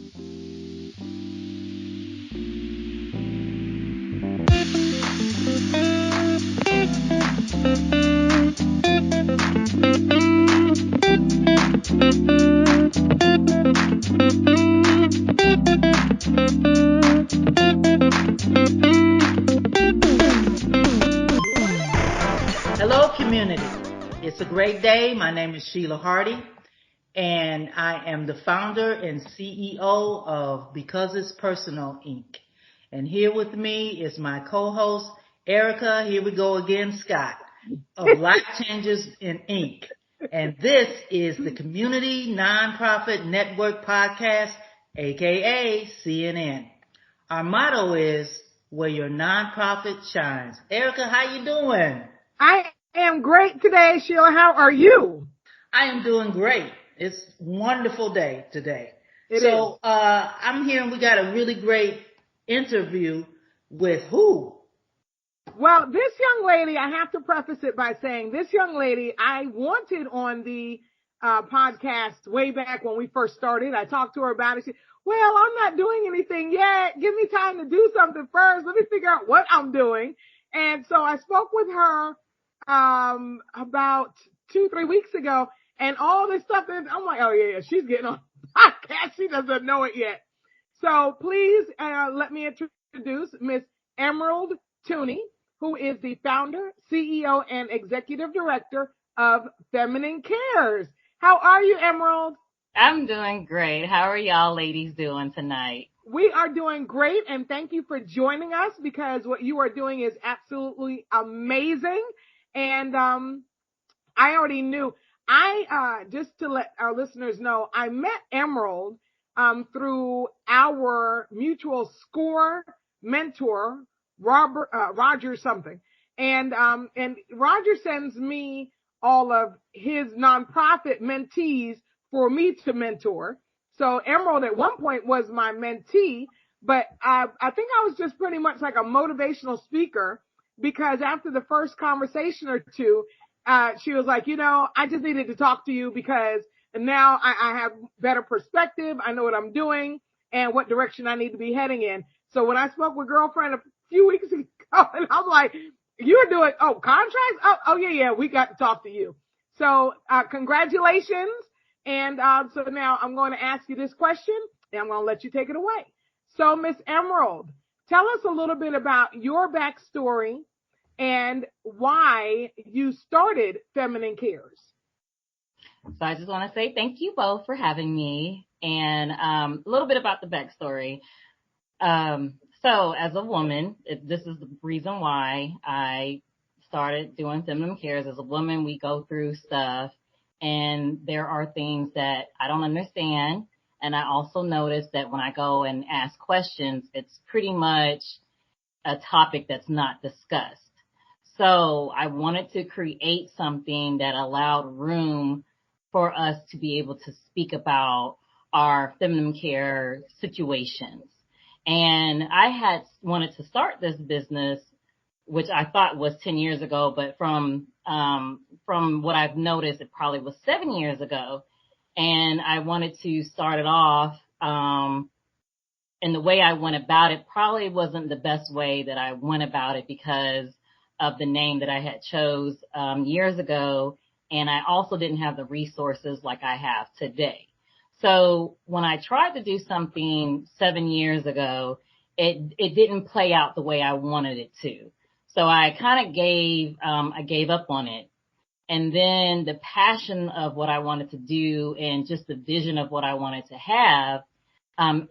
Hello, community. It's a great day. My name is Sheila Hardy, and I am the founder and CEO of Because It's Personal, Inc. And here with me is my co-host, Ericka. Here we go again, Scott, of LifeChangers Inc. And this is the Community Nonprofit Network Podcast, aka CNN. Our motto is where your nonprofit shines. Ericka, how you doing? I am great today, Sheila. How are you? I am doing great. It's a wonderful day today. It is. I'm here and we got a really great interview with who? Well, this young lady, I have to preface it by saying this young lady I wanted on the podcast way back when we first started. I talked to her about it. She said, well, I'm not doing anything yet. Give me time to do something first. Let me figure out what I'm doing. And so I spoke with her about 2-3 weeks ago, and all this stuff. And I'm like, oh yeah, she's getting on the podcast. She doesn't know it yet. So please let me introduce Miss Emerald Tunie, who is the founder, CEO, and executive director of Feminie Cares. How are you, Emerald? I'm doing great. How are y'all ladies doing tonight? We are doing great, and thank you for joining us because what you are doing is absolutely amazing. And I already knew. Just to let our listeners know, I met Emerald through our mutual SCORE mentor, Roger something. And Roger sends me all of his nonprofit mentees for me to mentor. So Emerald at one point was my mentee, but I think I was just pretty much like a motivational speaker because after the first conversation or two, she was like, I just needed to talk to you because now I have better perspective. I know what I'm doing and what direction I need to be heading in. So when I spoke with girlfriend a few weeks ago, and I'm like, you're doing, contracts? Oh, yeah, we got to talk to you. So congratulations. And so now I'm going to ask you this question, and I'm going to let you take it away. So, Miss Emerald, tell us a little bit about your backstory and why you started Feminie Cares. So I just want to say thank you both for having me, and a little bit about the backstory. So as a woman, this is the reason why I started doing Feminie Cares. As a woman, we go through stuff. And there are things that I don't understand. And I also notice that when I go and ask questions, it's pretty much a topic that's not discussed. So I wanted to create something that allowed room for us to be able to speak about our feminine care situations. And I had wanted to start this business, which I thought was 10 years ago, but from what I've noticed, it probably was 7 years ago. And I wanted to start it off, and the way I went about it probably wasn't the best way that I went about it because of the name that I had chose, years ago. And I also didn't have the resources like I have today. So when I tried to do something 7 years ago, it didn't play out the way I wanted it to. So I kind of gave up on it. And then the passion of what I wanted to do and just the vision of what I wanted to have, I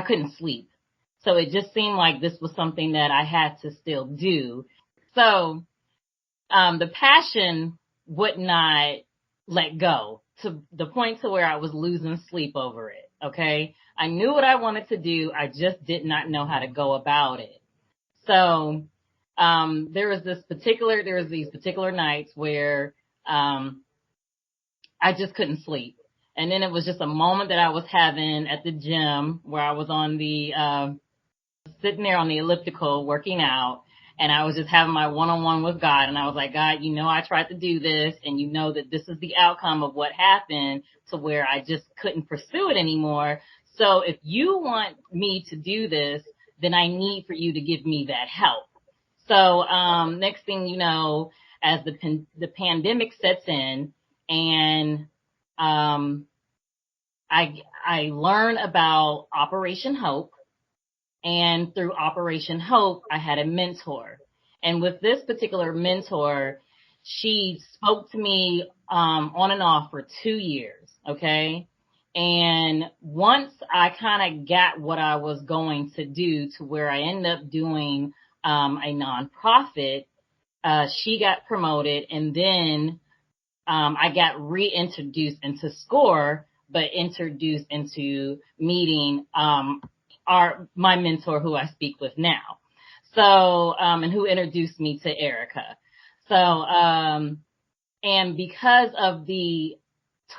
couldn't sleep. So it just seemed like this was something that I had to still do. So, the passion would not let go to the point to where I was losing sleep over it. Okay. I knew what I wanted to do. I just did not know how to go about it. So, there was these particular nights where, I just couldn't sleep. And then it was just a moment that I was having at the gym where I was on the, sitting there on the elliptical working out. And I was just having my one-on-one with God. And I was like, God, I tried to do this, and that this is the outcome of what happened, to where I just couldn't pursue it anymore. So if you want me to do this, then I need for you to give me that help. So next thing you know, as the pandemic sets in, and I learn about Operation Hope. And through Operation Hope, I had a mentor. And with this particular mentor, she spoke to me on and off for 2 years. Okay. And once I kind of got what I was going to do, to where I ended up doing a nonprofit, she got promoted, and then I got reintroduced into SCORE, but introduced into meeting my mentor, who I speak with now. So, and who introduced me to Ericka. So, and because of the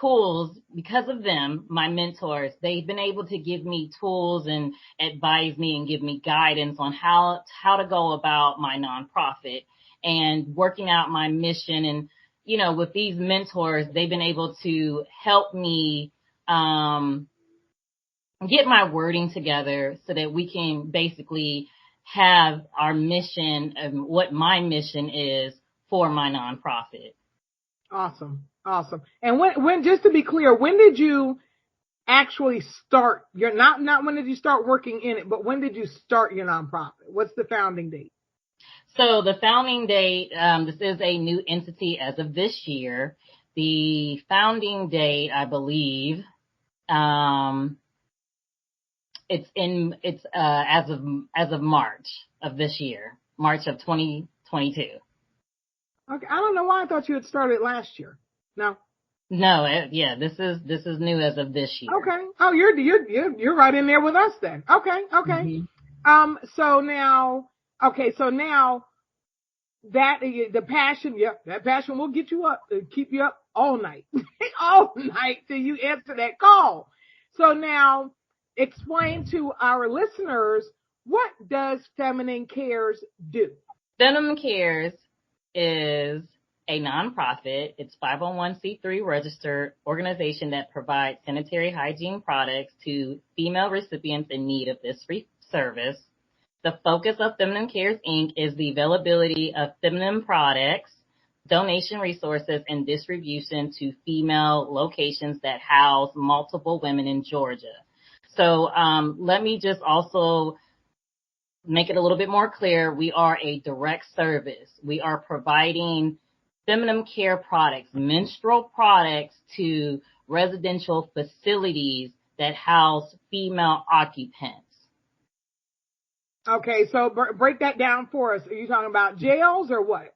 tools, because of them, my mentors, they've been able to give me tools and advise me and give me guidance on how to go about my nonprofit and working out my mission. And, with these mentors, they've been able to help me, get my wording together so that we can basically have our mission and what my mission is for my nonprofit. Awesome. And when just to be clear, when did you actually start your, not when did you start working in it, but when did you start your nonprofit? What's the founding date? So the founding date, this is a new entity as of this year. The founding date, I believe, it's as of March of this year, March of 2022. Okay, I don't know why I thought you had started last year. No, this is new as of this year. Okay. Oh, you're right in there with us then. Okay. Mm-hmm. So now that the passion, that passion will get you up, keep you up all night, all night till you answer that call. So now, explain to our listeners, what does Feminine Cares do? Feminine Cares is a nonprofit. It's 501c3 registered organization that provides sanitary hygiene products to female recipients in need of this free service. The focus of Feminine Cares, Inc. is the availability of feminine products, donation resources, and distribution to female locations that house multiple women in Georgia. So let me just also make it a little bit more clear. We are a direct service. We are providing feminine care products, menstrual products, to residential facilities that house female occupants. Okay, so break that down for us. Are you talking about jails or what?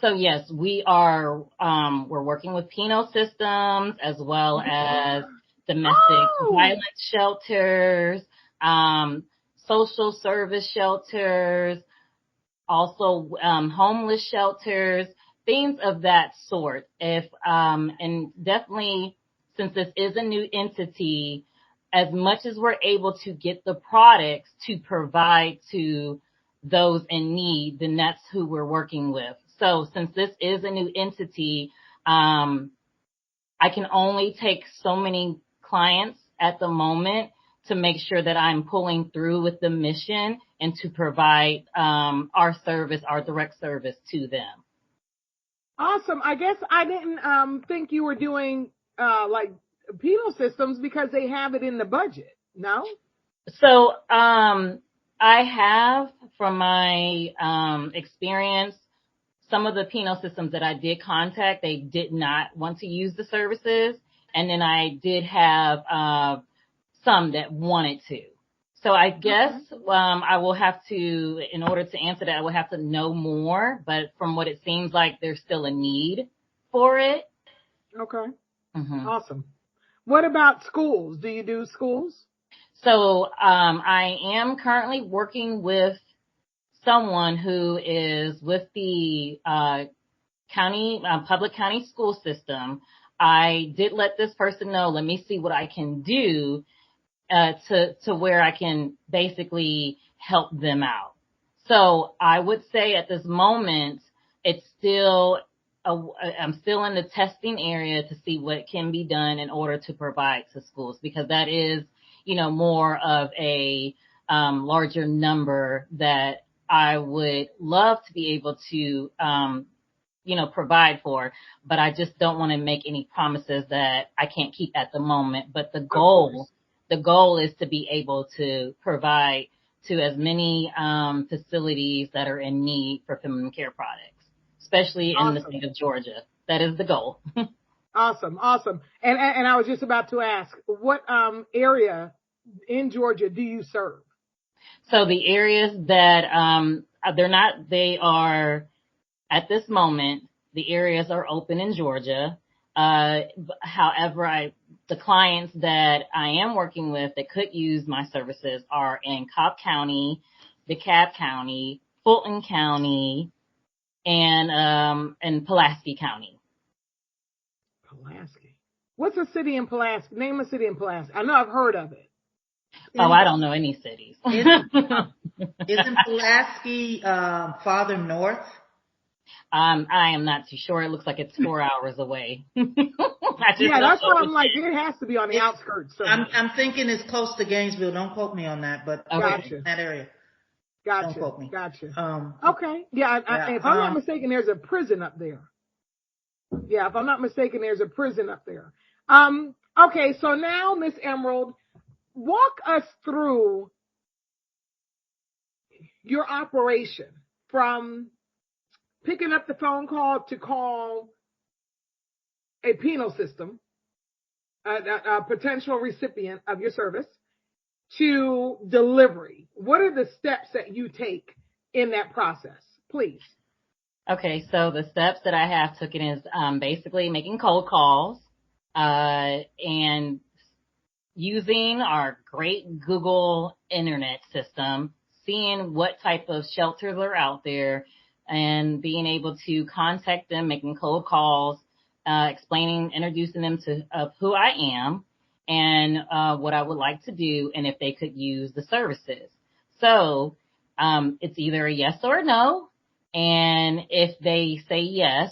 So yes, we are. We're working with penal systems as well as domestic violence shelters, social service shelters, also homeless shelters, things of that sort. And definitely, since this is a new entity, as much as we're able to get the products to provide to those in need, then that's who we're working with. So since this is a new entity, I can only take so many clients at the moment to make sure that I'm pulling through with the mission and to provide our service, our direct service to them. Awesome. I guess I didn't think you were doing like penal systems because they have it in the budget. No? So I have, from my experience, some of the penal systems that I did contact, they did not want to use the services. And then I did have some that wanted to. So I guess I will have to, in order to answer that, I will have to know more. But from what it seems like, there's still a need for it. Okay. Mm-hmm. Awesome. What about schools? Do you do schools? So I am currently working with someone who is with the public county school system. I did let this person know, let me see what I can do to where I can basically help them out. So I would say at this moment, it's still, I'm still in the testing area to see what can be done in order to provide to schools, because that is, more of a larger number that I would love to be able to, provide for, but I just don't want to make any promises that I can't keep at the moment. But the goal is to be able to provide to as many facilities that are in need for feminine care products, especially in the state of Georgia. That is the goal. Awesome. And I was just about to ask, what area in Georgia do you serve? So the areas that they are at this moment, the areas are open in Georgia. However, the clients that I am working with that could use my services are in Cobb County, DeKalb County, Fulton County, and Pulaski County. Pulaski. What's a city in Pulaski? Name a city in Pulaski. I know I've heard of it. Oh, I don't know any cities. Isn't Pulaski farther north? I am not too sure. It looks like it's 4 hours away. That's why I'm like, it has to be on the outskirts. I'm thinking it's close to Gainesville. Don't quote me on that, but gotcha. In that area. Gotcha. Don't quote me. Gotcha. Okay. Yeah. If I'm not mistaken, there's a prison up there. Yeah. If I'm not mistaken, there's a prison up there. Okay. So now, Miss Emerald, walk us through your operation from picking up the phone call to call a penal system, a potential recipient of your service, to delivery. What are the steps that you take in that process, please? Okay, so the steps that I have taken is basically making cold calls and using our great Google internet system, seeing what type of shelters are out there, and being able to contact them, making cold calls, introducing them to who I am and what I would like to do, and if they could use the services. So it's either a yes or a no, and if they say yes,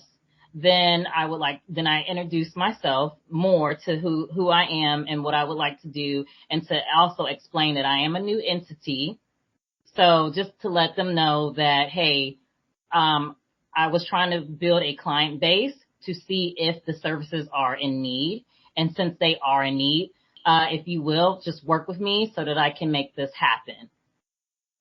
then I introduce myself more to who I am and what I would like to do, and to also explain that I am a new entity. So just to let them know that, hey, I was trying to build a client base to see if the services are in need. And since they are in need, if you will, just work with me so that I can make this happen.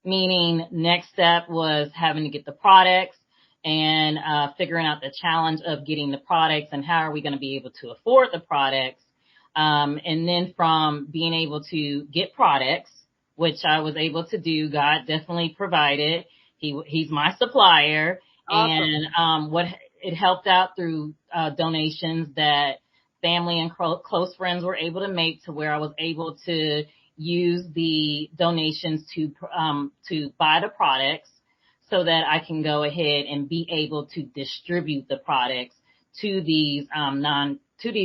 Meaning next step was having to get the products and figuring out the challenge of getting the products and how are we going to be able to afford the products. And then from being able to get products, which I was able to do, God definitely provided. He's my supplier. Awesome. And what it helped out through donations that family and close friends were able to make, to where I was able to use the donations to buy the products so that I can go ahead and be able to distribute the products to these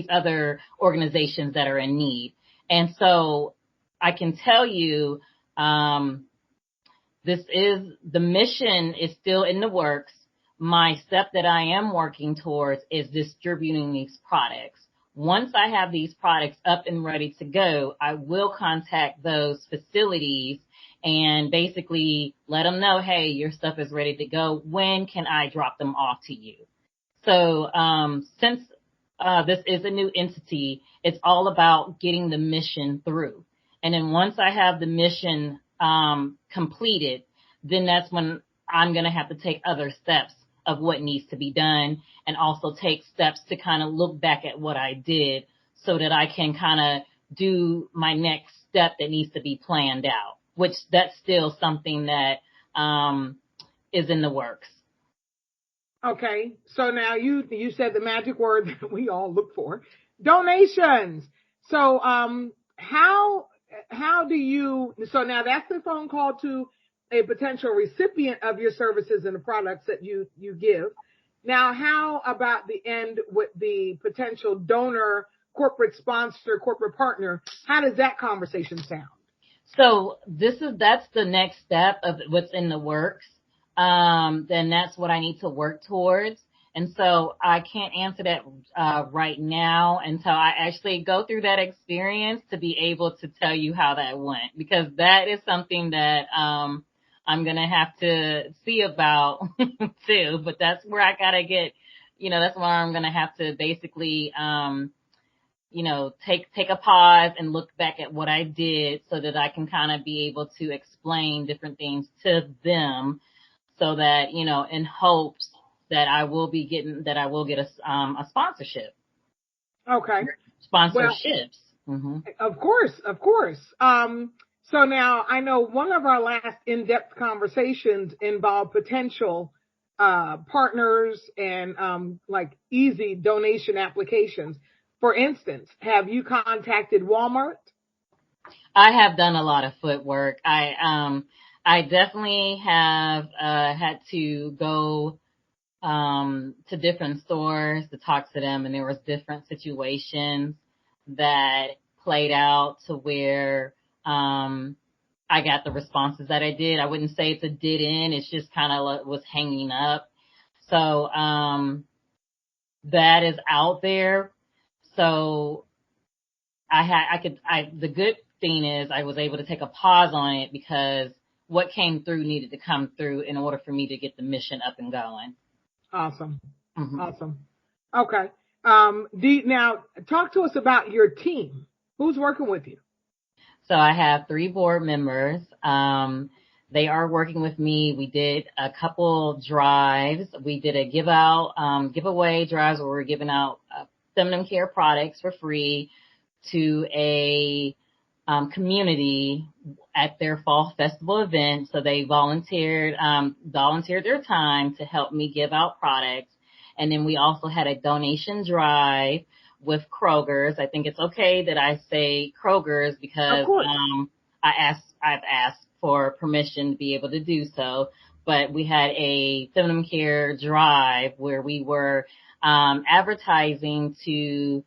other organizations that are in need. And so I can tell you, the mission is still in the works. My step that I am working towards is distributing these products. Once I have these products up and ready to go, I will contact those facilities and basically let them know, hey, your stuff is ready to go. When can I drop them off to you? So since this is a new entity, it's all about getting the mission through. And then once I have the mission completed, then that's when I'm going to have to take other steps of what needs to be done, and also take steps to kind of look back at what I did so that I can kind of do my next step that needs to be planned out, which that's still something that is in the works. Okay. So now you said the magic word that we all look for, donations. So how do you, so now that's the phone call to a potential recipient of your services and the products that you give. Now, how about the end with the potential donor, corporate sponsor, corporate partner? How does that conversation sound? So that's the next step of what's in the works. then that's what I need to work towards. And so I can't answer that right now until I actually go through that experience to be able to tell you how that went, because that is something that I'm going to have to see about too. But that's where I got to get, that's where I'm going to have to basically, take a pause and look back at what I did so that I can kind of be able to explain different things to them so that, in hopes that I will get a sponsorship. Okay. Sponsorships. Well, Of course. So now I know one of our last in-depth conversations involved potential partners and like easy donation applications. For instance, have you contacted Walmart? I have done a lot of footwork. I definitely have had to go to different stores to talk to them, and there was different situations that played out to where I got the responses that I did. I wouldn't say it's a dead end. It's just kind of was hanging up. So that is out there. So the good thing is I was able to take a pause on it because what came through needed to come through in order for me to get the mission up and going. Awesome. Mm-hmm. Awesome. Okay. Now talk to us about your team. Who's working with you? So I have 3 board members. They are working with me. We did a couple drives. We did a giveaway drives where we're giving out feminine care products for free to a community at their fall festival event. So they volunteered their time to help me give out products. And then we also had a donation drive with Kroger's. I think it's okay that I say Kroger's because I've asked for permission to be able to do so. But we had a feminine care drive where we were advertising to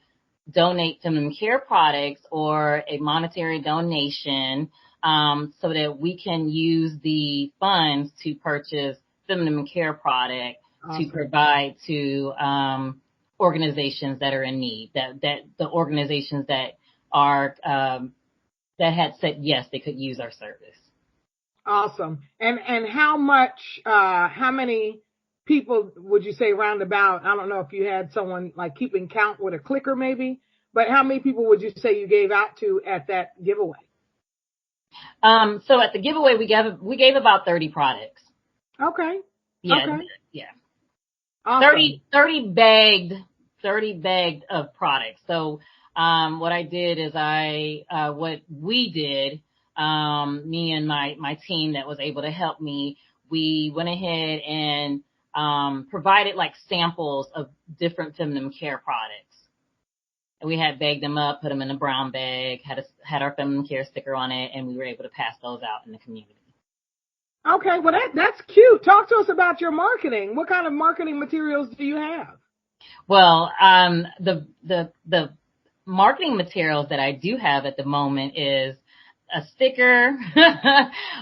donate feminine care products or a monetary donation so that we can use the funds to purchase feminine care product to provide to organizations that are in need, that the organizations that are that had said yes, they could use our service. Awesome. And how many people would you say roundabout? I don't know if you had someone like keeping count with a clicker maybe, but how many people would you say you gave out to at that giveaway? So at the giveaway, we gave about 30 products. Okay. Yeah. Okay. Yeah. Awesome. 30 bagged of products. So, what I did is what we did, me and my team that was able to help me, we went ahead and, provided like samples of different feminine care products. And we had bagged them up, put them in a brown bag, had our feminine care sticker on it, and we were able to pass those out in the community. Okay, well that's cute. Talk to us about your marketing. What kind of marketing materials do you have? Well, the marketing materials that I do have at the moment is a sticker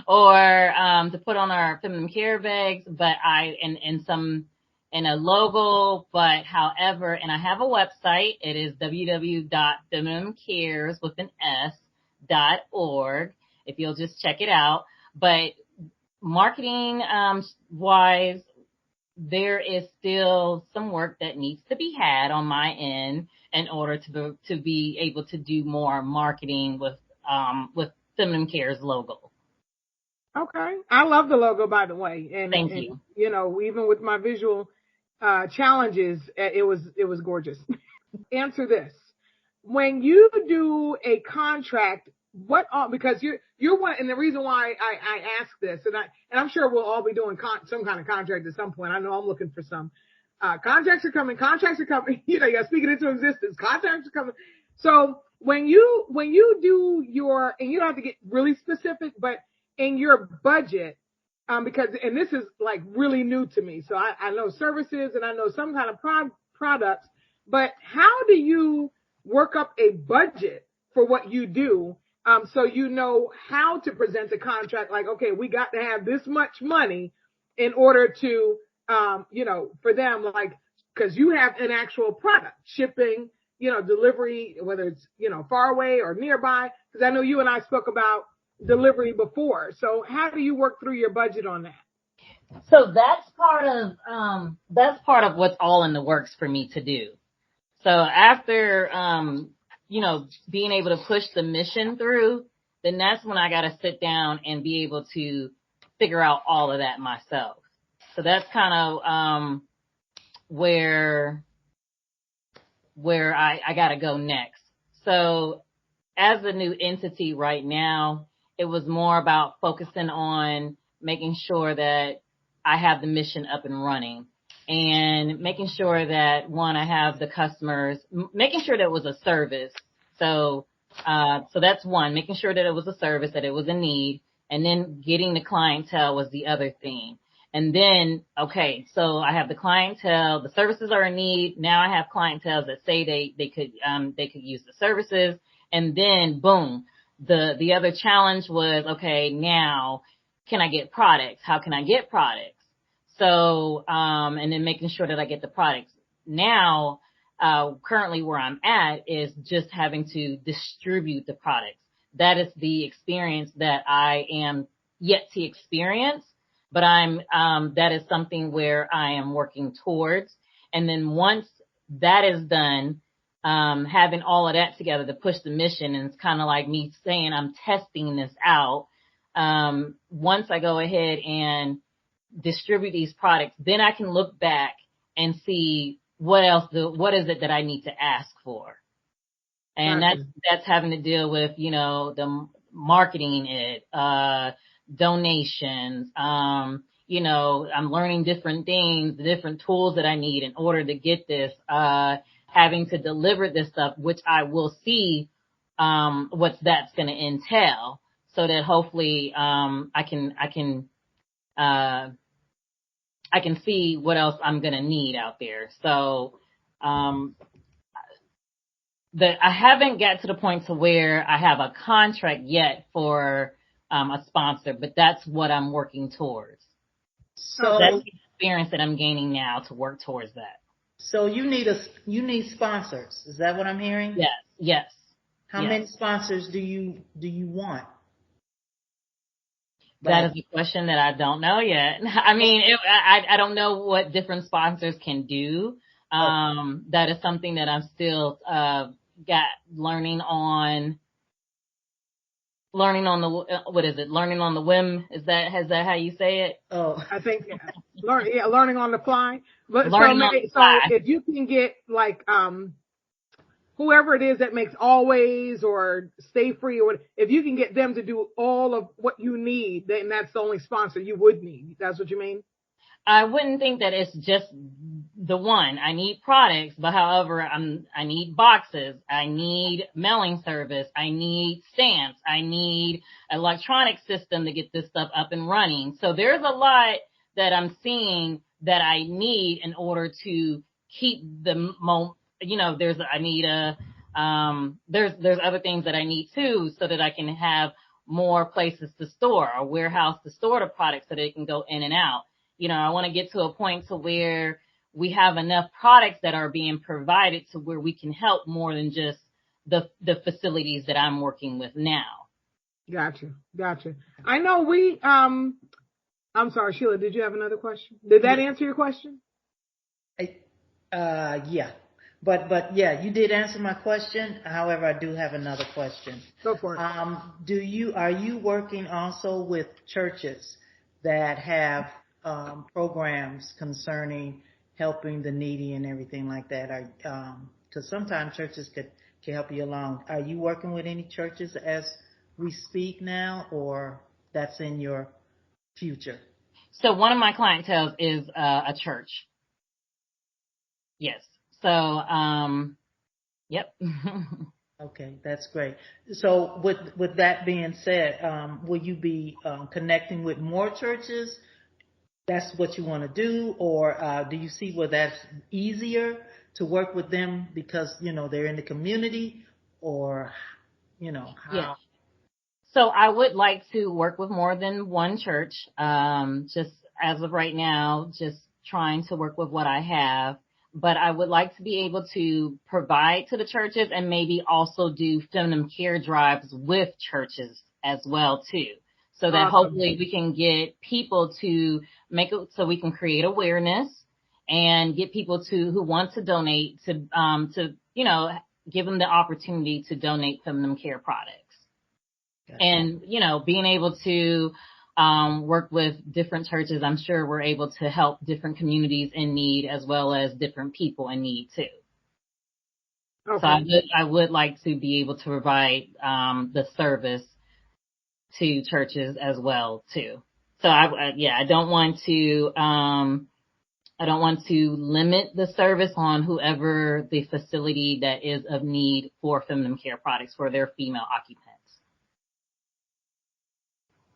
or to put on our feminine care bags, but and a logo, but however, and I have a website. It is www.femininecares.org. If you'll just check it out. But marketing wise, there is still some work that needs to be had on my end in order to be able to do more marketing with Feminine Care's logo. Okay. I love the logo, by the way. And thank you. You know, even with my visual challenges, it was gorgeous. Answer this. When you do a contract, because you're one, and the reason why I ask this, and I'm sure we'll all be doing some kind of contract at some point. I know I'm looking for some. Contracts are coming. You know, you got to speak it into existence. Contracts are coming. So when you do your, and you don't have to get really specific, but in your budget, because this is like really new to me. So I know services and I know some kind of products, but how do you work up a budget for what you do? So you know how to present a contract like, okay, we got to have this much money in order to, for them, like, because you have an actual product, shipping, delivery, whether it's, far away or nearby, because I know you and I spoke about delivery before. So how do you work through your budget on that? So that's part of what's all in the works for me to do. So after, being able to push the mission through, then that's when I got to sit down and be able to figure out all of that myself. So that's kind of, where I got to go next. So as a new entity right now, it was more about focusing on making sure that I have the mission up and running and making sure that, one, I have the customers, making sure that it was a service. So that's one, making sure that it was a service, that it was a need, and then getting the clientele was the other thing. And then, okay, so I have the clientele, the services are in need. Now I have clientele that say they could use the services. And then boom, the other challenge was, okay, now can I get products? How can I get products? So, and then making sure that I get the products. Now, currently where I'm at is just having to distribute the products. That is the experience that I am yet to experience, but that is something where I am working towards. And then once that is done, having all of that together to push the mission, and it's kind of like me saying I'm testing this out. Once I go ahead and distribute these products, then I can look back and see what is it that I need to ask for. And that's having to deal with, the marketing it, donations, I'm learning different things, the different tools that I need in order to get this, having to deliver this stuff, which I will see, what that's going to entail, so that hopefully, I can see what else I'm going to need out there. So, I haven't got to the point to where I have a contract yet for, a sponsor, but that's what I'm working towards. So that's the experience that I'm gaining now to work towards that. So you need sponsors. Is that what I'm hearing? Yes. How many sponsors do you want? That is a question that I don't know yet. I mean, I don't know what different sponsors can do. That is something that I'm still learning on the whim. Is that how you say it? Oh, I think learning on the fly. But so if you can get like whoever it is that makes Always or Stay Free, or if you can get them to do all of what you need, then that's the only sponsor you would need. That's what you mean? I wouldn't think that it's just the one. I need products, but however, I need boxes. I need mailing service. I need stamps. I need electronic system to get this stuff up and running. So there's a lot that I'm seeing that I need in order to keep there's other things that I need too, so that I can have more places to store, a warehouse to store the products so they can go in and out. I want to get to a point to where we have enough products that are being provided to where we can help more than just the facilities that I'm working with now. Gotcha. I know I'm sorry, Sheila, did you have another question? Did that answer your question? Yeah. But yeah, you did answer my question. However, I do have another question. Go for it. Are you working also with churches that have programs concerning helping the needy and everything like that? Because sometimes churches can help you along. Are you working with any churches as we speak now, or that's in your future? So one of my clientele is a church. Yes. So, yep. Okay, that's great. So with that being said, will you be connecting with more churches? That's what you want to do, or do you see where that's easier to work with them because they're in the community, or how? Yeah. So I would like to work with more than one church. Just as of right now, just trying to work with what I have. But I would like to be able to provide to the churches and maybe also do feminine care drives with churches as well, too. So that hopefully we can get people to make it so we can create awareness and get people who want to donate to give them the opportunity to donate feminine care products. Gotcha. And, being able to work with different churches, I'm sure we're able to help different communities in need as well as different people in need too. Okay. So I would like to be able to provide the service to churches as well too. So I don't want to limit the service on whoever the facility that is of need for feminine care products for their female occupants.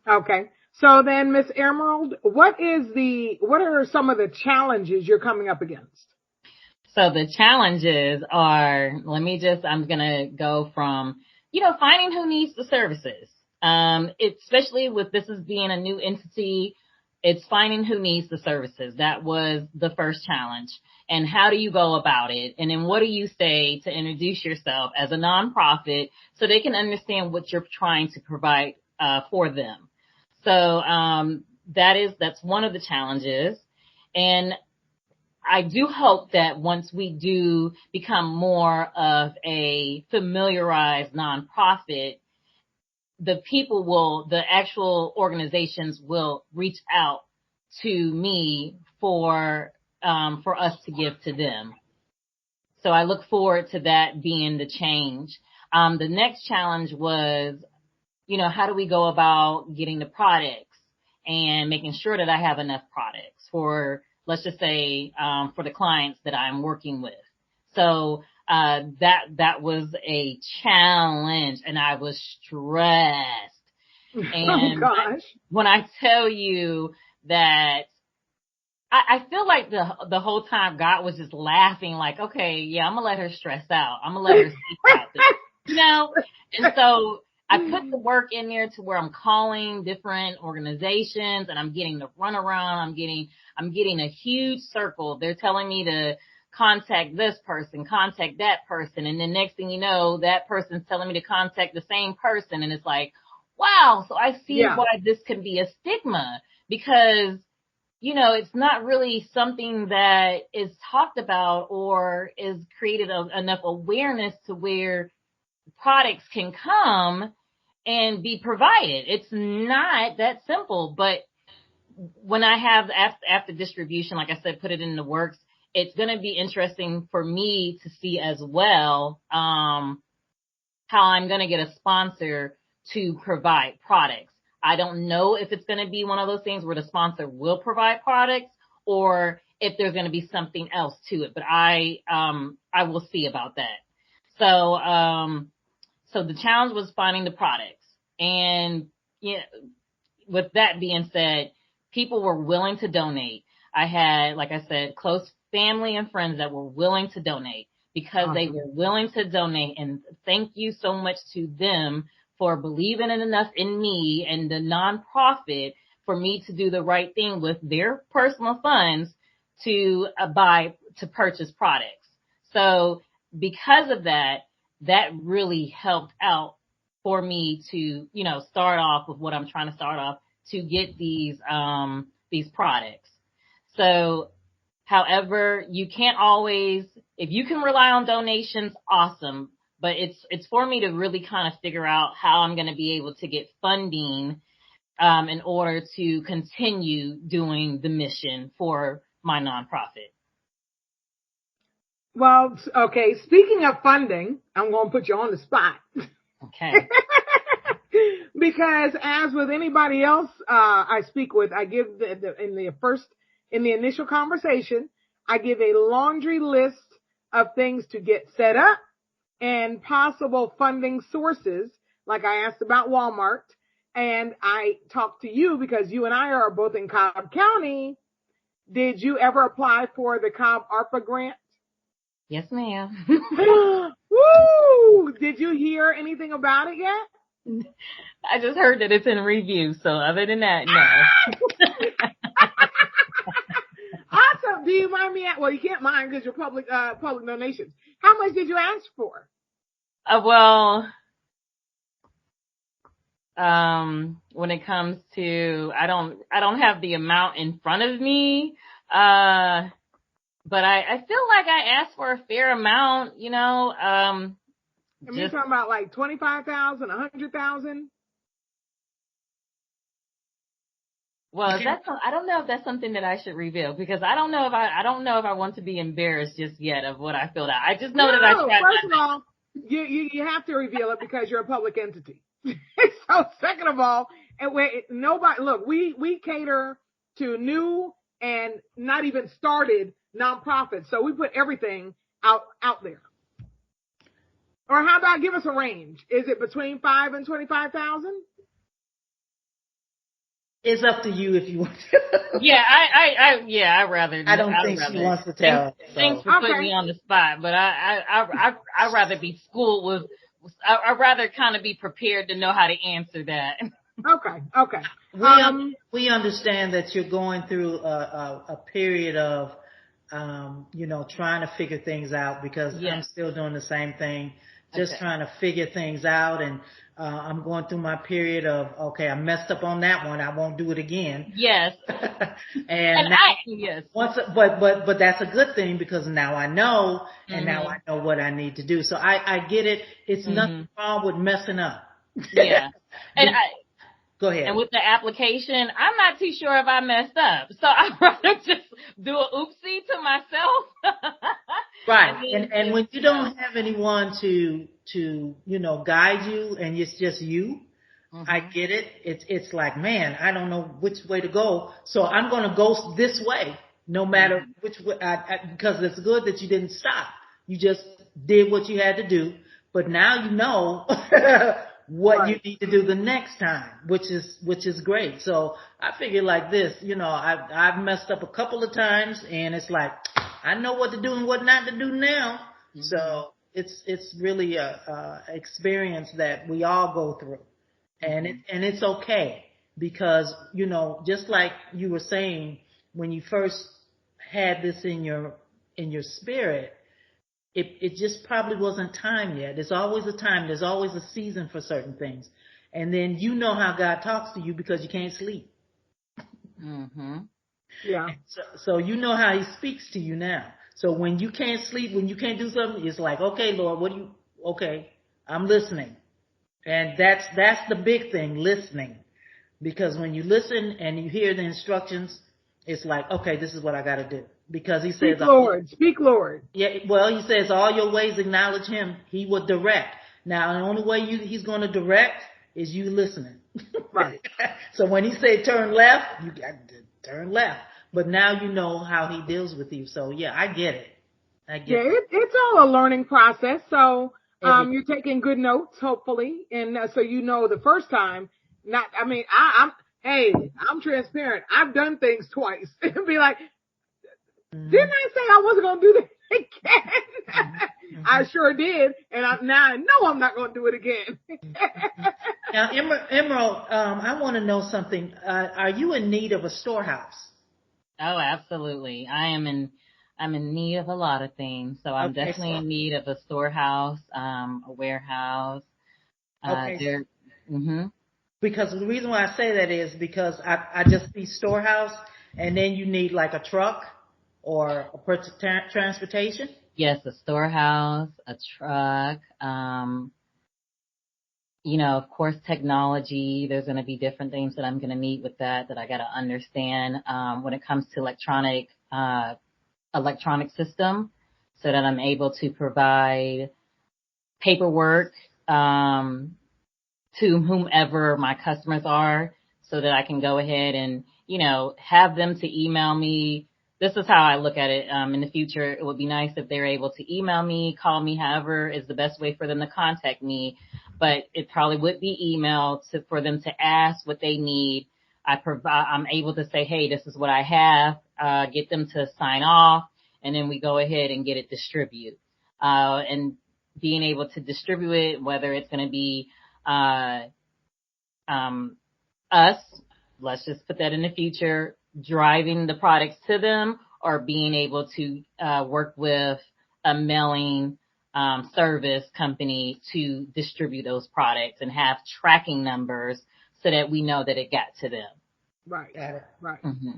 Okay. So then, Miss Emerald, what are some of the challenges you're coming up against? So the challenges are, I'm going to go from, finding who needs the services. Especially with this as being a new entity, it's finding who needs the services. That was the first challenge. And how do you go about it? And then what do you say to introduce yourself as a nonprofit so they can understand what you're trying to provide for them? So that's one of the challenges. And I do hope that once we do become more of a familiarized nonprofit, the actual organizations will reach out to me for us to give to them. So I look forward to that being the change. The next challenge was, how do we go about getting the products and making sure that I have enough products for, let's just say, for the clients that I'm working with. So that was a challenge, and I was stressed. And when I tell you that I feel like the whole time God was just laughing, like, okay, yeah, I'm gonna let her stress out. I'm gonna let her speak out this, And so I put the work in there to where I'm calling different organizations and I'm getting the runaround. I'm getting a huge circle. They're telling me to contact this person, contact that person. And then next thing you know, that person's telling me to contact the same person. And it's like, wow. So I see why this can be a stigma because, it's not really something that is talked about or is created enough awareness to where products can come and be provided. It's not that simple, but when I have after distribution, like I said, put it in the works, it's going to be interesting for me to see as well, how I'm going to get a sponsor to provide products. I don't know if it's going to be one of those things where the sponsor will provide products or if there's going to be something else to it, but I will see about that. So the challenge was finding the products. And with that being said, people were willing to donate. I had, like I said, close family and friends that were willing to donate because they were willing to donate. And thank you so much to them for believing enough in me and the nonprofit for me to do the right thing with their personal funds to purchase products. So because of that really helped out for me to, start off with what I'm trying to start off to get these products. So, however, you can't always, if you can rely on donations, awesome. But it's for me to really kind of figure out how I'm going to be able to get funding in order to continue doing the mission for my nonprofit. Well, okay. Speaking of funding, I'm going to put you on the spot. Okay. Because as with anybody else I speak with, I give in the initial conversation, I give a laundry list of things to get set up and possible funding sources. Like I asked about Walmart, and I talked to you because you and I are both in Cobb County. Did you ever apply for the Cobb ARPA grant? Yes, ma'am. Woo! Did you hear anything about it yet? I just heard that it's in review. So other than that, no. do you mind me? Well, you can't mind because you're public donations. How much did you ask for? When it comes to, I don't have the amount in front of me. But I feel like I asked for a fair amount, you know. You're talking about like 25,000, 100,000. Well, I don't know if that's something that I should reveal, because I don't know if I want to be embarrassed just yet of what I filled out. I just know that I tried. First of all, you have to reveal it because you're a public entity. So second of all, we cater to new and not even started nonprofits. So we put everything out there. Or how about give us a range? Is it between 5 and 25,000? It's up to you if you want to. Yeah, I rather. I don't think she wants to tell. Thanks for putting me on the spot, but I'd rather be schooled with. I'd rather kind of be prepared to know how to answer that. Okay. We understand that you're going through a period of, trying to figure things out, because I'm still doing the same thing, just trying to figure things out. And I'm going through my period of, okay, I messed up on that one, I won't do it again. Yes. But that's a good thing, because now I know, and now I know what I need to do. So I get it. It's nothing wrong with messing up. Yeah. Go ahead. And with the application, I'm not too sure if I messed up. So I'd rather just do a oopsie to myself. Right. And when you don't have anyone to guide you, and it's just you, I get it. It's like, man, I don't know which way to go. So I'm going to go this way, no matter which way, because it's good that you didn't stop. You just did what you had to do. But now you know what you need to do the next time, which is great. So I figure like this, I've messed up a couple of times, and it's like, I know what to do and what not to do now. So it's really a experience that we all go through, and it's okay, because just like you were saying, when you first had this in your spirit, it just probably wasn't time yet. There's always a time. There's always a season for certain things. And then how God talks to you, because you can't sleep. Yeah. So how he speaks to you now. So when you can't sleep, when you can't do something, it's like, okay, Lord, I'm listening. And that's the big thing, listening. Because when you listen and you hear the instructions, it's like, okay, this is what I got to do. Because he says, Speak, Lord. Yeah, well, he says, all your ways acknowledge him, he will direct. Now, the only way he's going to direct is you listening. Right. So when he said turn left, you got to turn left. But now you know how he deals with you. So, yeah, I get it. It's all a learning process. So you're taking good notes, hopefully. And so the first time, I'm transparent. I've done things twice. Be like, didn't I say I wasn't going to do that again? I sure did. And now I know I'm not going to do it again. Now, Emerald, I want to know something. Are you in need of a storehouse? Oh, absolutely. I'm in need of a lot of things. So I'm definitely in need of a storehouse, a warehouse. Because the reason why I say that is because I just see storehouse, and then you need like a truck or a transportation. Yes, a storehouse, a truck, of course, technology. There's going to be different things that I'm going to need with that I got to understand when it comes to electronic system, so that I'm able to provide paperwork to whomever my customers are, so that I can go ahead and, have them to email me. This is how I look at it. In the future, it would be nice if they're able to email me, call me, however is the best way for them to contact me. But it probably would be email for them to ask what they need. I'm able to say, hey, this is what I have, get them to sign off, and then we go ahead and get it distributed. And being able to distribute it, whether it's going to be us, let's just put that in the future, driving the products to them, or being able to work with a mailing service company to distribute those products and have tracking numbers so that we know that it got to them. Right. Got it. Right. Mm-hmm.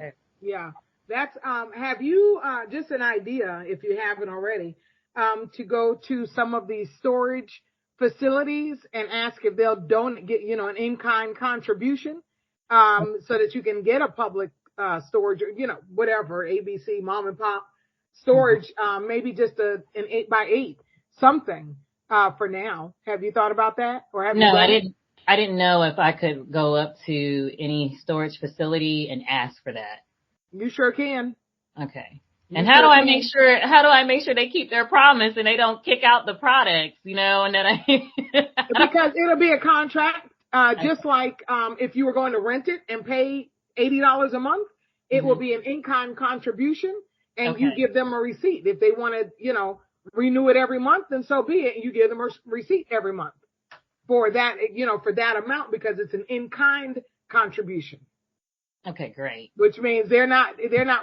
Yeah. That's, have you, just an idea, if you haven't already, to go to some of these storage facilities and ask if they'll get, an in-kind contribution, so that you can get a public, storage, or, whatever, ABC, mom and pop storage, maybe just an 8x8, something, for now. Have you thought about that? Or have you No, done I it? didn't. I didn't know if I could go up to any storage facility and ask for that. You sure can. Okay. You And how sure do I can. make sure they keep their promise and they don't kick out the products, and then Because it'll be a contract, just like, if you were going to rent it and pay $80 a month, it will be an in-kind contribution, and you give them a receipt. If they want to, renew it every month, then so be it. And you give them a receipt every month for that, for that amount, because it's an in-kind contribution. Okay, great. Which means they're not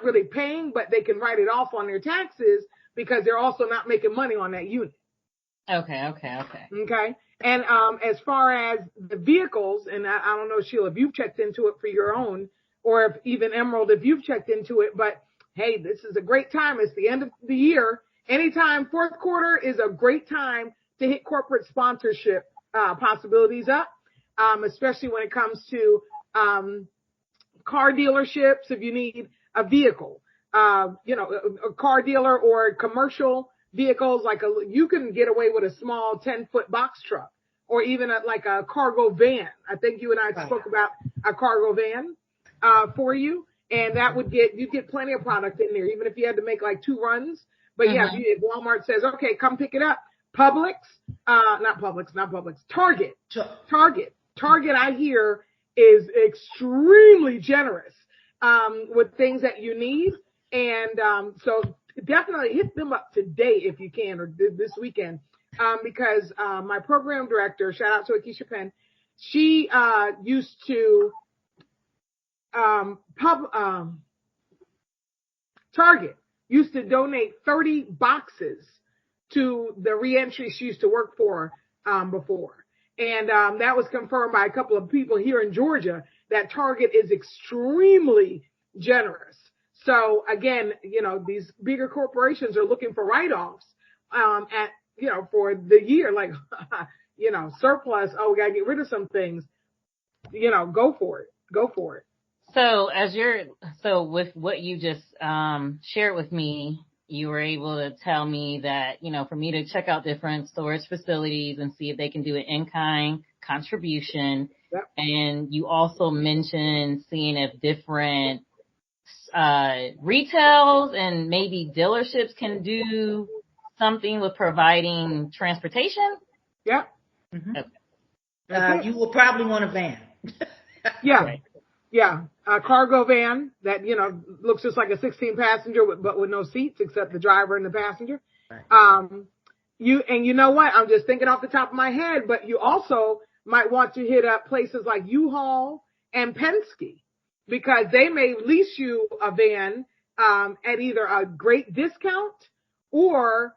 really paying, but they can write it off on their taxes because they're also not making money on that unit. Okay. Okay. And, as far as the vehicles, and I don't know, Sheila, if you've checked into it for your own, or if even Emerald, if you've checked into it, but hey, this is a great time. It's the end of the year. Anytime fourth quarter is a great time to hit corporate sponsorship, possibilities up, especially when it comes to, car dealerships. If you need a vehicle, a car dealer or commercial vehicles, you can get away with a small 10-foot box truck, or even a cargo van. I think you and I spoke about a cargo van, for you, and that you'd get plenty of product in there, even if you had to make 2 runs. But if Walmart says, okay, come pick it up. Target, I hear is extremely generous, with things that you need. And, so definitely hit them up today if you can, or this weekend, because, my program director, shout out to Akeisha Penn, she, used to, Target used to donate 30 boxes to the reentry she used to work for, before. And, that was confirmed by a couple of people here in Georgia, that Target is extremely generous. So again, these bigger corporations are looking for write-offs, for the year, surplus. Oh, we got to get rid of some things, go for it. So with what you just shared with me, you were able to tell me that, for me to check out different storage facilities and see if they can do an in-kind contribution. Yep. And you also mentioned seeing if different retails and maybe dealerships can do something with providing transportation. Yeah. Mm-hmm. You will probably want a van. Yeah. Right. Yeah. A cargo van that, looks just like a 16 passenger, but with no seats except the driver and the passenger. Right. You know what? I'm just thinking off the top of my head, but you also might want to hit up places like U-Haul and Penske, because they may lease you a van, at either a great discount or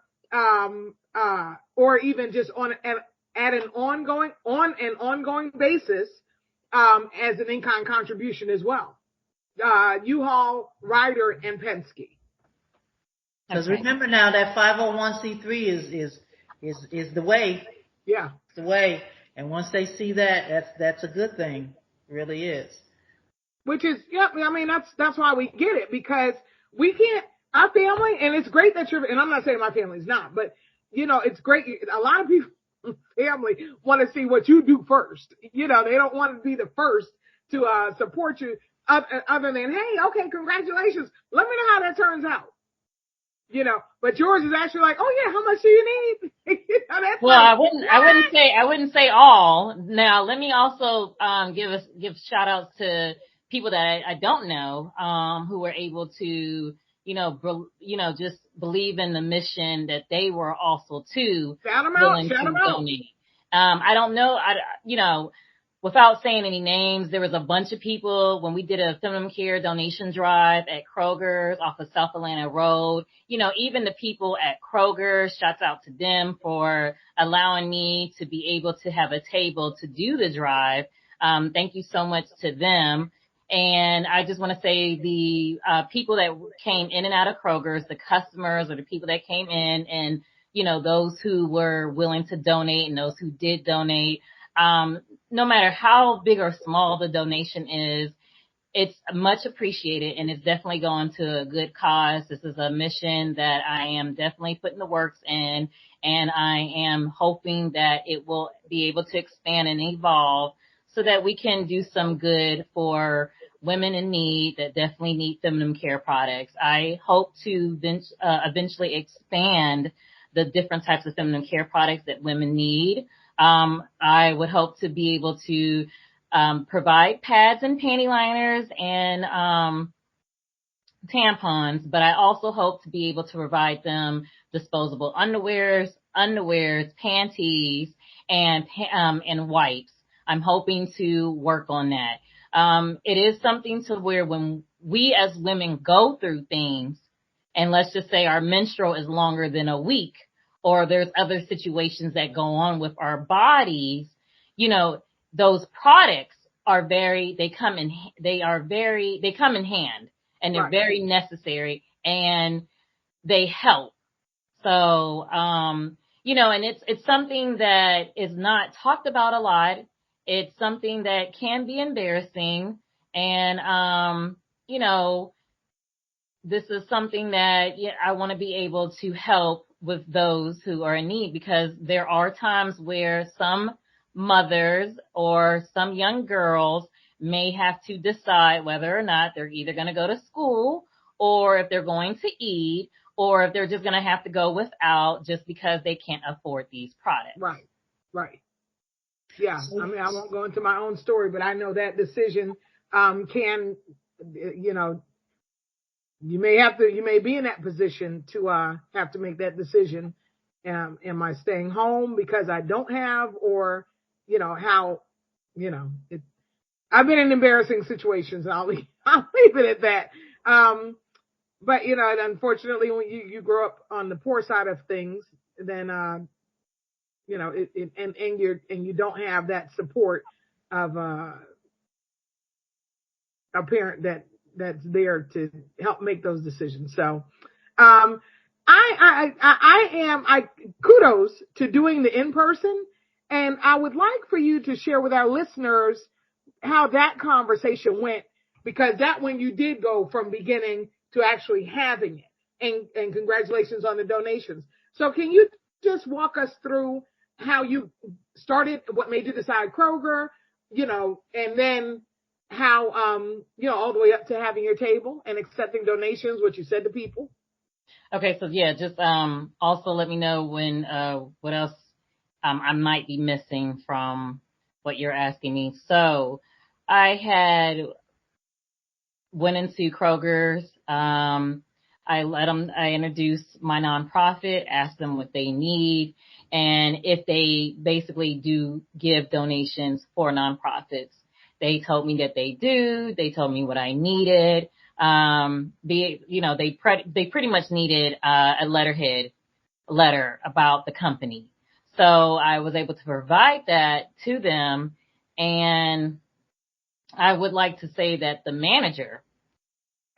even just at an ongoing basis, as an in-kind contribution as well. U-Haul, Ryder, and Penske. Because remember now that 501c3 is the way. Yeah. It's the way. And once they see that, that's a good thing. It really is. Which is, that's why we get it, because we can't, our family, and it's great that and I'm not saying my family's not, but it's great. A lot of people, family, want to see what you do first. They don't want to be the first to support you, other than, hey, okay, congratulations. Let me know how that turns out. But yours is actually like, oh yeah, how much do you need? That's well, like, I wouldn't say all. Now, let me also give shout outs to people that I don't know, who were able to, just believe in the mission that they were also too shout them willing out. to donate. I don't know. without saying any names, there was a bunch of people when we did a feminine care donation drive at Kroger's off of South Atlanta Road. You know, even the people at Kroger's, shouts out to them for allowing me to be able to have a table to do the drive. Thank you so much to them. And I just want to say the people that came in and out of Kroger's, the customers or the people that came in and, you know, those who were willing to donate and those who did donate, no matter how big or small the donation is, it's much appreciated and it's definitely going to a good cause. This is a mission that I am definitely putting the works in, and I am hoping that it will be able to expand and evolve so that we can do some good for women in need that definitely need feminine care products. I hope to eventually expand the different types of feminine care products that women need. I would hope to be able to provide pads and panty liners and tampons, but I also hope to be able to provide them disposable underwears, panties, and wipes. I'm hoping to work on that. It is something to where when we as women go through things, and let's just say our menstrual is longer than a week, or there's other situations that go on with our bodies, you know, those products are they come in hand, and they're very necessary and they help. So, you know, and it's something that is not talked about a lot. It's something that can be embarrassing. And, you know, this is something that I want to be able to help with those who are in need, because there are times where some mothers or some young girls may have to decide whether or not they're either going to go to school or if they're going to eat or if they're just going to have to go without just because they can't afford these products. Right. Yeah. I mean, I won't go into my own story, but I know that decision can, you know, you may be in that position to have to make that decision. Am I staying home because I don't have, or, you know, how, you know, I've been in embarrassing situations. I'll leave it at that. But, you know, unfortunately, when you grow up on the poor side of things, then, you know, and you don't have that support of a parent that's there to help make those decisions. So, I kudos to doing the in-person, and I would like for you to share with our listeners how that conversation went, because that when you did go from beginning to actually having it, and congratulations on the donations. So can you just walk us through how you started, what made you decide Kroger, you know, and then how, you know, all the way up to having your table and accepting donations, what you said to people? Okay, so yeah, just also let me know when what else I might be missing from what you're asking me. So I had went into Kroger's. I introduced my nonprofit, asked them what they need, and if they basically do give donations for nonprofits. They told me that they do. They told me what I needed. They pretty much needed a letter about the company. So I was able to provide that to them. And I would like to say that the manager,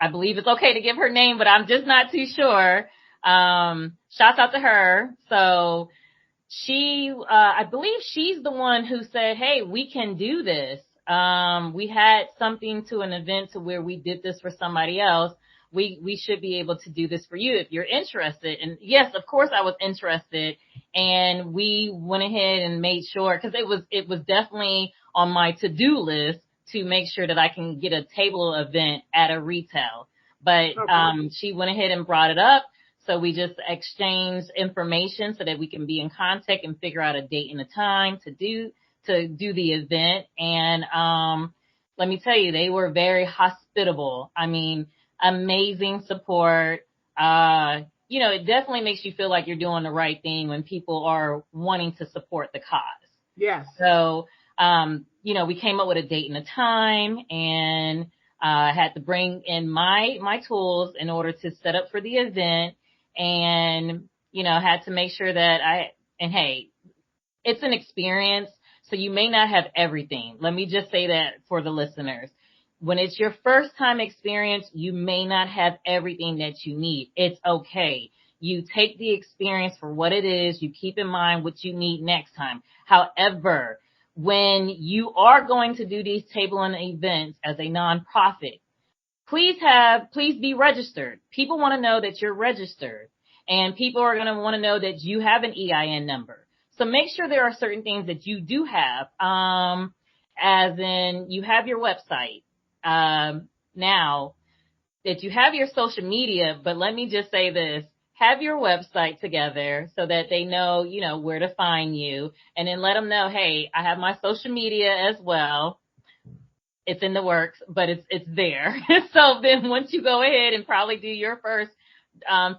I believe it's okay to give her name, but I'm just not too sure. Shouts out to her. So she, I believe she's the one who said, hey, we can do this. We had something to an event to where we did this for somebody else. We should be able to do this for you if you're interested. And yes, of course I was interested, and we went ahead and made sure, because it was definitely on my to-do list to make sure that I can get a table event at a retail. But she went ahead and brought it up. So we just exchanged information so that we can be in contact and figure out a date and a time to do the event. And let me tell you, they were very hospitable. I mean, amazing support. You know, it definitely makes you feel like you're doing the right thing when people are wanting to support the cause. Yes. So we came up with a date and a time, and had to bring in my tools in order to set up for the event, and, had to make sure that hey, it's an experience. So you may not have everything. Let me just say that for the listeners. When it's your first time experience, you may not have everything that you need. It's okay. You take the experience for what it is. You keep in mind what you need next time. However, when you are going to do these table and events as a nonprofit, please be registered. People want to know that you're registered, and people are going to want to know that you have an EIN number. So make sure there are certain things that you do have, as in you have your website. Now that you have your social media, but let me just say this, have your website together so that they know, where to find you, and then let them know, hey, I have my social media as well. It's in the works, but it's there. So then once you go ahead and probably do your first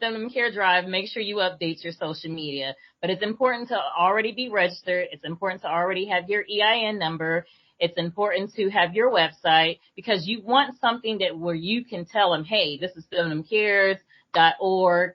feminine care drive, make sure you update your social media. But it's important to already be registered. It's important to already have your EIN number. It's important to have your website, because you want something where you can tell them, hey, this is femininecares.org.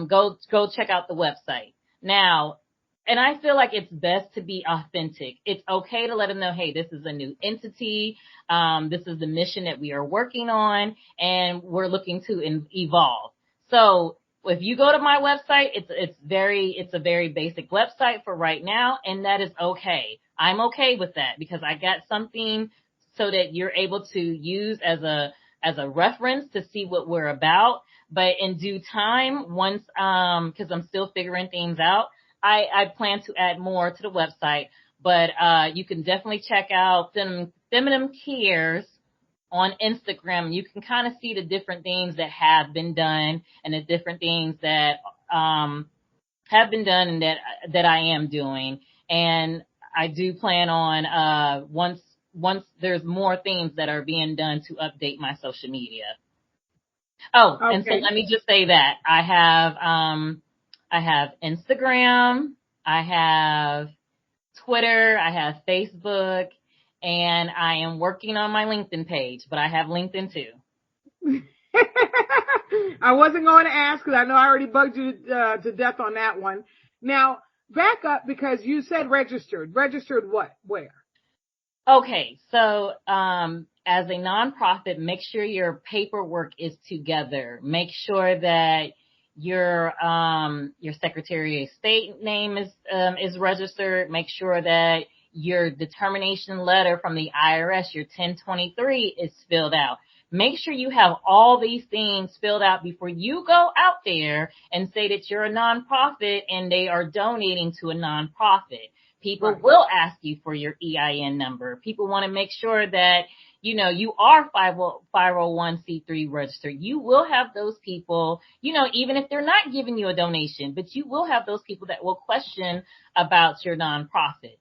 Go check out the website. Now, and I feel like it's best to be authentic. It's okay to let them know, hey, this is a new entity. This is the mission that we are working on, and we're looking to evolve. So if you go to my website, it's a very basic website for right now, and that is okay. I'm okay with that, because I got something so that you're able to use as a reference to see what we're about. But in due time, once, because I'm still figuring things out, I plan to add more to the website. But you can definitely check out Feminine Cares on Instagram. You can kind of see the different things that have been done, and the different things that have been done, and that I am doing. And I do plan on once there's more things that are being done to update my social media. Oh, okay. And so let me just say that I have Instagram, I have Twitter, I have Facebook, and I am working on my LinkedIn page, but I have LinkedIn too. I wasn't going to ask, because I know I already bugged you to death on that one. Now, back up, because you said registered. Registered what? Where? Okay, so as a nonprofit, make sure your paperwork is together. Make sure that your Secretary of State name is registered. Make sure that your determination letter from the IRS, your 1023, is filled out. Make sure you have all these things filled out before you go out there and say that you're a nonprofit and they are donating to a nonprofit. People will ask you for your EIN number. People want to make sure that, you are 501c3 registered. You will have those people, even if they're not giving you a donation, but you will have those people that will question about your nonprofit.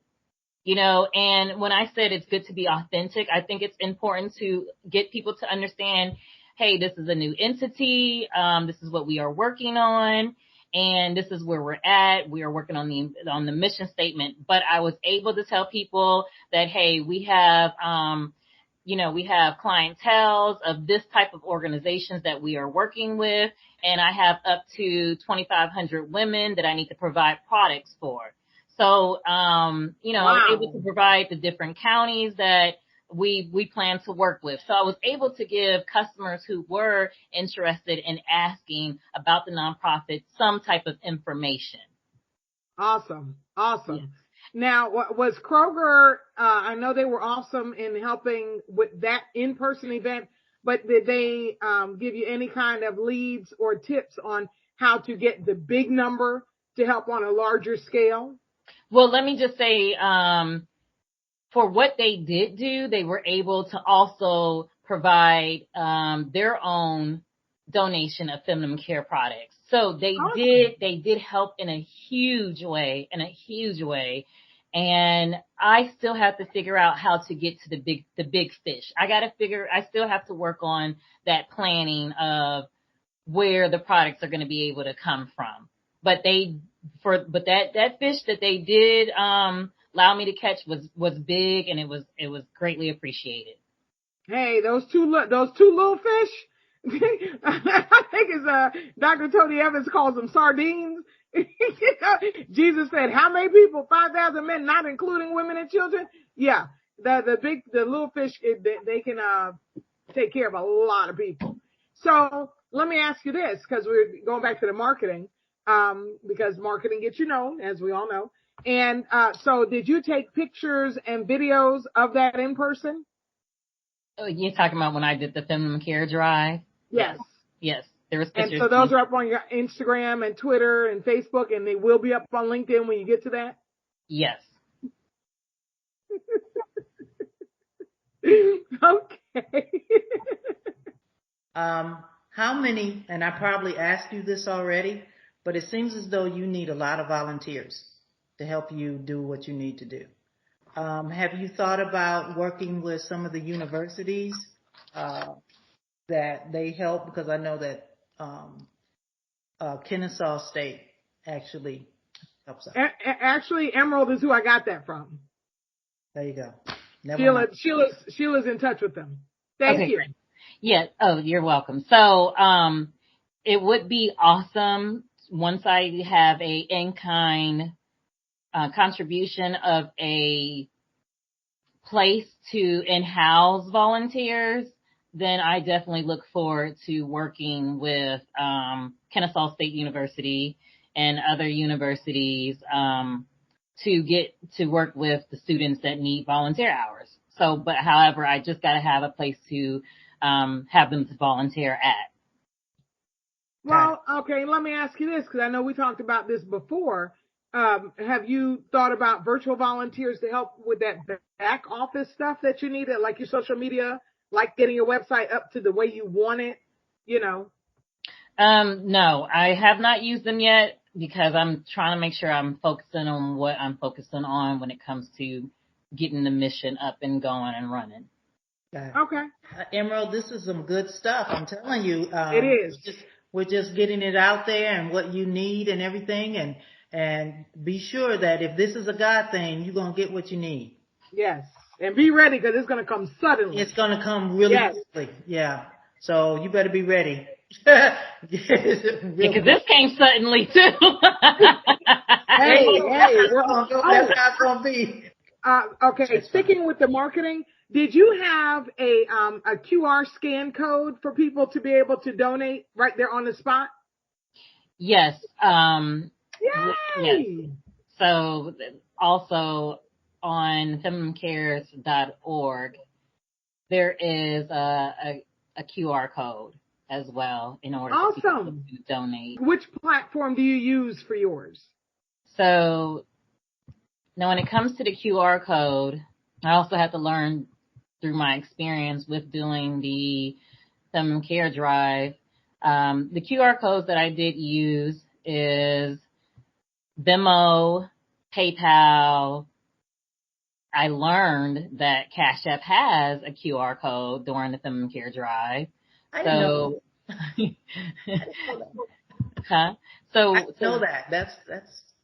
And when I said it's good to be authentic, I think it's important to get people to understand, hey, this is a new entity. This is what we are working on. And this is where we're at. We are working on the mission statement. But I was able to tell people that, hey, we have clienteles of this type of organizations that we are working with. And I have up to 2,500 women that I need to provide products for. So, wow. I was able to provide the different counties that we plan to work with. So I was able to give customers who were interested in asking about the nonprofit some type of information. Awesome. Yes. Now, was Kroger, I know they were awesome in helping with that in-person event, but did they give you any kind of leads or tips on how to get the big number to help on a larger scale? Well, let me just say, for what they did do, they were able to also provide their own donation of feminine care products. So they did help in a huge way. And I still have to figure out how to get to the big fish. I still have to work on that planning of where the products are going to be able to come from. But that fish that they did allowed me to catch was big, and it was greatly appreciated. Hey, those two little fish. I think it's Dr. Tony Evans calls them sardines. Jesus said, "How many people? 5,000 men, not including women and children." Yeah, the little fish, they can take care of a lot of people. So let me ask you this, because we're going back to the marketing, because marketing gets you known, as we all know. And so, did you take pictures and videos of that in person? Oh, you're talking about when I did the Feminine Care Drive? Yes. Yes. There was pictures. And so those are up on your Instagram and Twitter and Facebook, and they will be up on LinkedIn when you get to that? Yes. Okay. How many, and I probably asked you this already, but it seems as though you need a lot of volunteers to help you do what you need to do. Have you thought about working with some of the universities that they help? Because I know that Kennesaw State actually helps out. Actually, Emerald is who I got that from. There you go. Sheila's in touch with them. Thank you. Great. Yeah. Oh, you're welcome. So, it would be awesome once I have a in-kind contribution of a place to in-house volunteers, then I definitely look forward to working with Kennesaw State University and other universities to get to work with the students that need volunteer hours. So, but however, I just got to have a place to have them to volunteer at. Well, okay, let me ask you this, because I know we talked about this before. Have you thought about virtual volunteers to help with that back office stuff that you need, like your social media, like getting your website up to the way you want it, you know? No, I have not used them yet because I'm trying to make sure I'm focusing on what I'm focusing on when it comes to getting the mission up and going and running. Okay. Emerald, this is some good stuff. I'm telling you. It is. We're just getting it out there and what you need and everything. And be sure that if this is a God thing, you're going to get what you need. Yes. And be ready, because it's going to come suddenly. It's going to come really quickly. Yeah. So you better be ready. Because this came suddenly too. Hey, that's how it's going to be. Okay, sticking with the marketing, did you have a QR scan code for people to be able to donate right there on the spot? Yes. Yay! Yes. So also on femininecares.org, there is a QR code as well in order for people to donate. Which platform do you use for yours? So now when it comes to the QR code, I also have to learn through my experience with doing the Feminine Care Drive. The QR codes that I did use is Venmo, PayPal. I learned that Cash App has a QR code during the Feminine Care Drive. I didn't know. Huh? So I know that. That's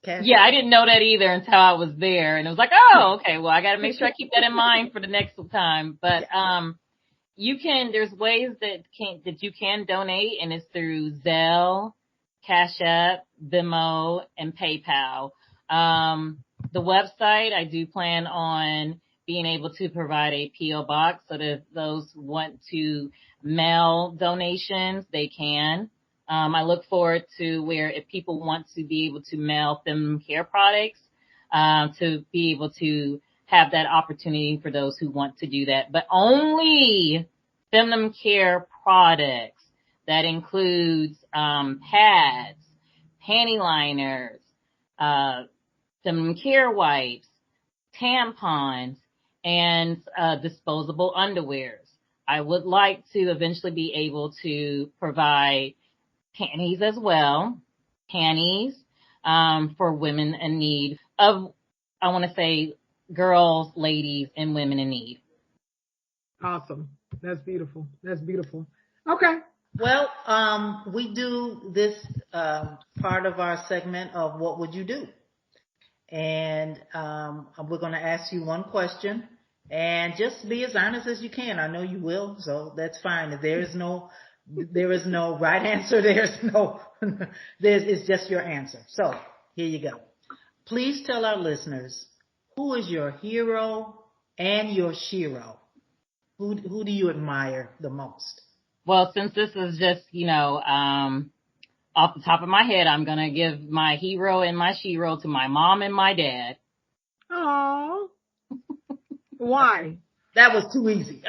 Cash App. Yeah, I didn't know that either until I was there, and it was like, oh, okay. Well, I got to make sure I keep that in mind for the next time. But there's ways that you can donate, and it's through Zelle, Cash App, Venmo, and PayPal. The website, I do plan on being able to provide a P.O. box so that if those want to mail donations, they can. I look forward to where if people want to be able to mail feminine care products, to be able to have that opportunity for those who want to do that, but only feminine care products. That includes pads, panty liners, feminine care wipes, tampons, and disposable underwears. I would like to eventually be able to provide panties as well, panties for women in need of, I want to say, girls, ladies, and women in need. Awesome. That's beautiful. That's beautiful. Okay. Well, we do this part of our segment of What Would You Do? and we're going to ask you one question, and just be as honest as you can. I know you will, so that's fine. There is no right answer. It's just your answer. So here you go. Please tell our listeners, who is your hero and your shero? Who do you admire the most? Well, since this is just, off the top of my head, I'm going to give my hero and my shero to my mom and my dad. Oh, why? That was too easy.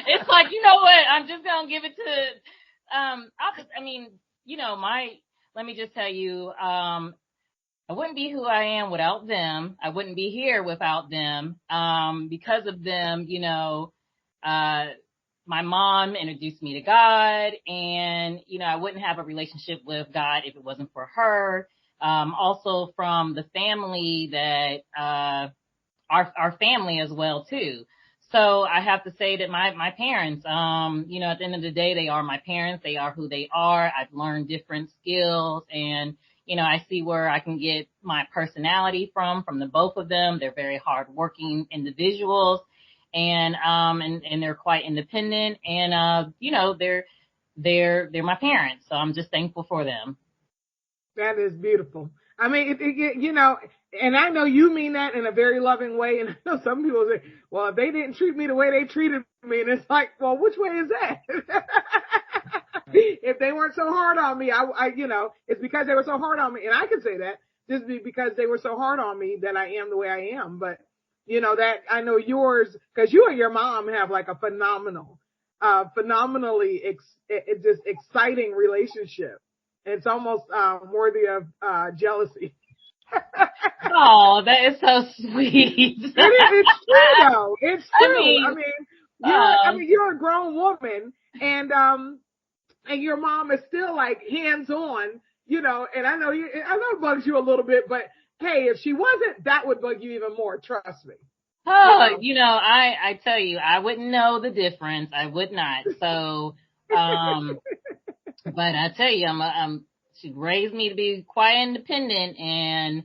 It's like, you know what? I'm just going to give it to, let me just tell you, I wouldn't be who I am without them. I wouldn't be here without them. Because of them, my mom introduced me to God, and, I wouldn't have a relationship with God if it wasn't for her. Also from the family that, our family as well too. So I have to say that my parents, at the end of the day, they are my parents. They are who they are. I've learned different skills, and, I see where I can get my personality from the both of them. They're very hardworking individuals, and they're quite independent, and, they're my parents. So I'm just thankful for them. That is beautiful. I mean, and I know you mean that in a very loving way. And I know some people say, well, if they didn't treat me the way they treated me, and it's like, well, which way is that? If they weren't so hard on me, it's because they were so hard on me. And I can say that just because they were so hard on me that I am the way I am. But, that I know yours, because you and your mom have like a phenomenally just exciting relationship. It's almost worthy of jealousy. Oh, that is so sweet. It's true though. It's true. You're a grown woman, and your mom is still like hands on, and I know it bugs you a little bit, but hey, if she wasn't, that would bug you even more. Trust me. Oh, I tell you, I wouldn't know the difference. I would not. So, but I tell you, she raised me to be quite independent, and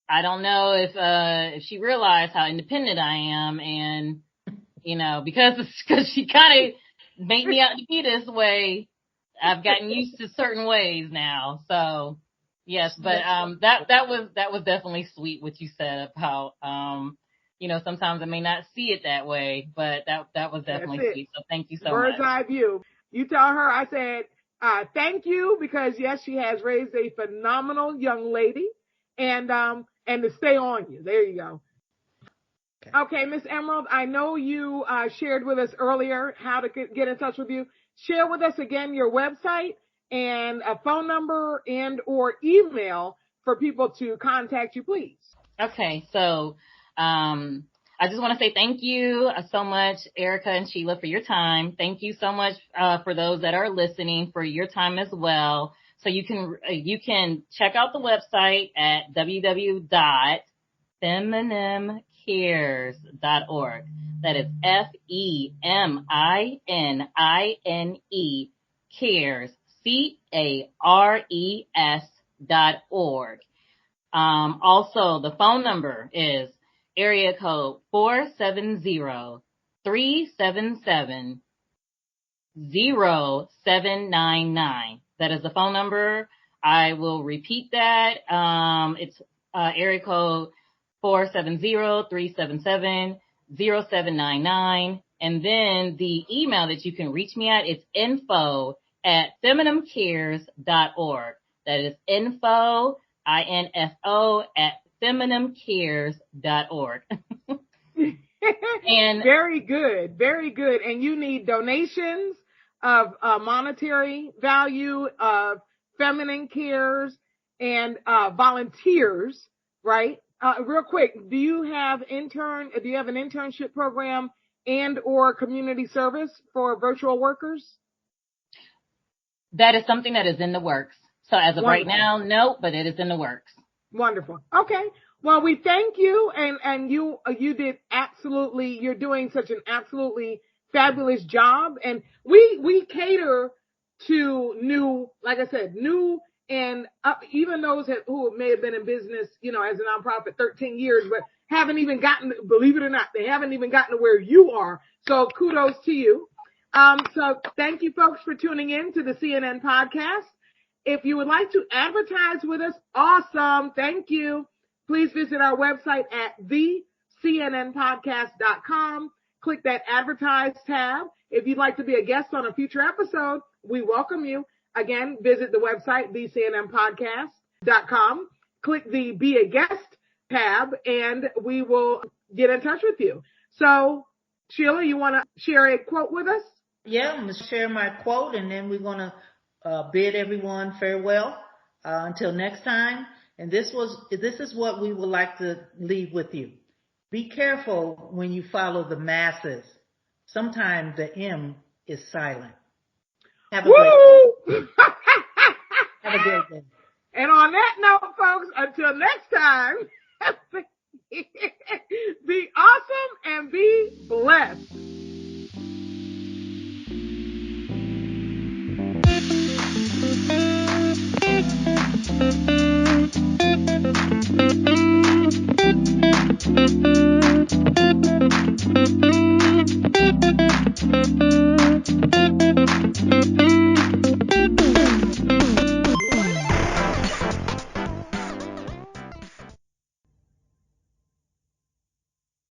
I don't know if she realized how independent I am, and, because she kind of made me out to be this way, I've gotten used to certain ways now. So yes, but, that was definitely sweet what you said about, sometimes I may not see it that way, but that was definitely sweet. So thank you so much. Bird's eye view. You tell her I said, thank you, because yes, she has raised a phenomenal young lady, and to stay on you. There you go. Okay, Miss Emerald, I know you shared with us earlier how to get in touch with you. Share with us again your website and a phone number and or email for people to contact you, please. Okay, so I just want to say thank you so much, Ericka and Sheila, for your time. Thank you so much for those that are listening for your time as well. So you can check out the website at www.femininecares.org. That is FEMININE cares, CARES.org. Also, the phone number is area code 470-377-0799. That is the phone number. I will repeat that. It's area code 470-377-0799. And then the email that you can reach me at is info@femininecares.org. That is info, INFO, @femininecares.org. And very good, very good. And you need donations of monetary value, of feminine cares, and volunteers, right? Real quick, do you have an internship program and or community service for virtual workers? That is something that is in the works. So as of right now, no, but it is in the works. Wonderful. Okay. Well, we thank you, and you did absolutely. You're doing such an absolutely fabulous job, and we cater to new And even those who may have been in business, you know, as a nonprofit 13 years, but haven't even gotten, believe it or not, they haven't even gotten to where you are. So kudos to you. So thank you folks for tuning in to the CNN podcast. If you would like to advertise with us, awesome. Thank you. Please visit our website at thecnnpodcast.com. Click that advertise tab. If you'd like to be a guest on a future episode, we welcome you. Again, visit the website, thecnnpodcast.com. Click the be a guest tab and we will get in touch with you. So Sheila, you want to share a quote with us? Yeah, I'm going to share my quote and then we're going to bid everyone farewell until next time. And this is what we would like to leave with you. Be careful when you follow the masses. Sometimes the M is silent. Have a great day. Have a great day. And on that note, folks, until next time.